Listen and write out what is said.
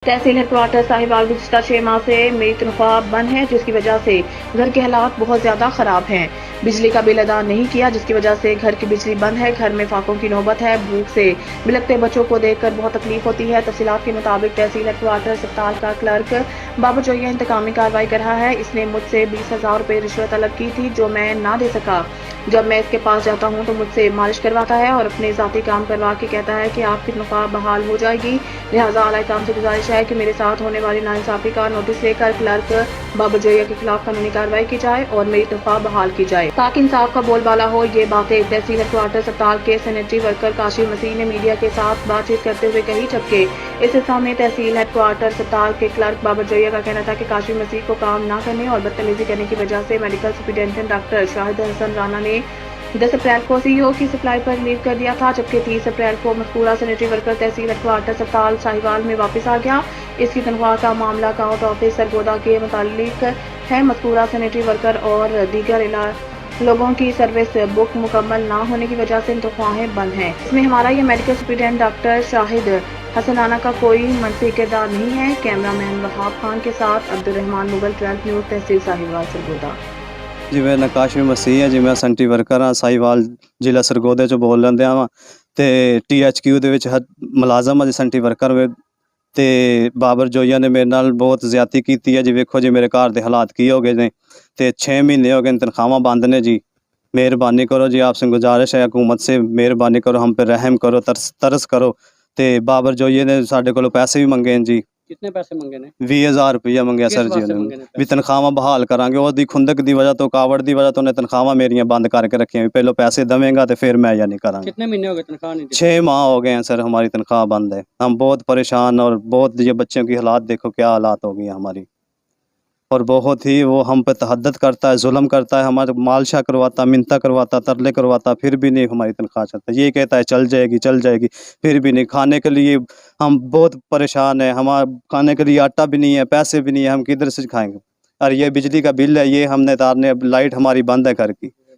तहसील headquarter Sahiwal गुज़िश्ता 6 माह से मेरी तनख्वाह बंद है, जिसकी वजह से घर के हालात बहुत ज़्यादा ख़राब हैं। बिजली का बिल अदा नहीं किया, जिसकी वजह से घर की बिजली बंद है। घर में फाकों की नौबत है। भूख से बिलखते बच्चों को देखकर बहुत तकलीफ होती है। तफसीलात के मुताबिक तहसील हेडक्वार्टर अस्पताल का क्लर्क बाबू जोया इंतकामी कार्रवाई कर रहा है। इसने मुझसे 20,000 रुपये रिश्वत तलब की थी, जो मैं ना दे सका। जब मैं इसके पास जाता हूँ तो मुझसे मालिश करवाता है और अपने ज़ाती काम करवा के कहता है कि आपकी तनख्वाह बहाल हो जाएगी। लिहाजा आला काम से गुजारिश है कि मेरे साथ होने वाली नाइंसाफी का नोटिस लेकर क्लर्क बाबू जोया के खिलाफ कानूनी कार्रवाई की जाए और मेरी तनख्वाह बहाल की जाए, ताकि इंसाफ का बोलबाला हो। ये बातें तहसील हेडक्वार्टर अस्पताल के सैनिटरी वर्कर काशिफ मसीह ने मीडिया के साथ बातचीत करते हुए कही, जबकि इस सिलसिले में तहसील हेडक्वार्टर अस्पताल के क्लर्क बाबू जोया का कहना था कि काशिफ मसीह को काम न करने और बदतमीजी करने की वजह से medical superintendent doctor Shahid Hasan Rana ने 10 अप्रैल को सीईओ की सप्लाई पर लीव कर दिया था, जबकि 30 अप्रैल को मज़कूरा सैनिटरी वर्कर तहसील हेडक्वार्टर अस्पताल साहिवाल में वापस आ गया। इसकी तनख्वाह का मामला अकाउंट ऑफिस सरगोदा के मुतालिक है। मज़कूरा सैनिटरी वर्कर और दीगर लोगों की सर्विस बुक मुकम्मल ना होने की वजह से तनख्वाहें बंद हैं। इसमें हमारा ये medical superintendent doctor Shahid Hasan Rana का कोई मनफी किरदार नहीं है। कैमरामैन वहाब खान के साथ अब्दुल-रहमान मुगल, 12 न्यूज़, तहसील साहिवाल सरगोदा। जी मैं काशिफ मसीह है जी। मैं सेंट्री वर्कर हाँ साहिवाल जिला सरगोदे चो बोल रहा वा ते THQ दे विच मुलाजम जी सेंट्री वर्कर वे ते बाबर जोया ने मेरे नाल बहुत ज़्यादती की है जी। वेखो जी मेरे घर के हालात की हो गए ने ते 6 महीने हो गए तनख्वाह बंद ने जी। मेहरबानी करो जी, आपसे गुजारिश है हुकूमत से, मेहरबानी करो, हम पे रहम करो, तरस करो। ते बाबर जोया ने साढ़े को पैसे भी मंगे जी। कितने पैसे मंगे ने? 20,000 रुपया मंगया सर जी उन्होंने भी तनख्वाह बहाल करांगे। और खुंदक की वजह तो कावड़ की वजह तो उन्हें तनख्वाह मेरिया बंद करके रखी। पहले पैसे देवेंगा तो फिर मैं या नहीं करा। कितने महीने हो गए तनख्वाह नहीं? 6 माह हो गए हैं सर, हमारी तनख्वाह बंद है। हम बहुत परेशान और बहुत ये बच्चों की हालात देखो क्या हालात हो गई हमारी। और बहुत ही वो हम पे तहद्दुद करता है, जुल्म करता है, हमारे मालशा करवाता, मिन्नता करवाता, तरले करवाता, फिर भी नहीं हमारी तनख्वाह चाहता। ये कहता है चल जाएगी, फिर भी नहीं। खाने के लिए हम बहुत परेशान है। हमारा खाने के लिए आटा भी नहीं है, पैसे भी नहीं है, हम किधर से खाएंगे। और ये बिजली का बिल है, ये हमने तारने, लाइट हमारी बंद है घर की।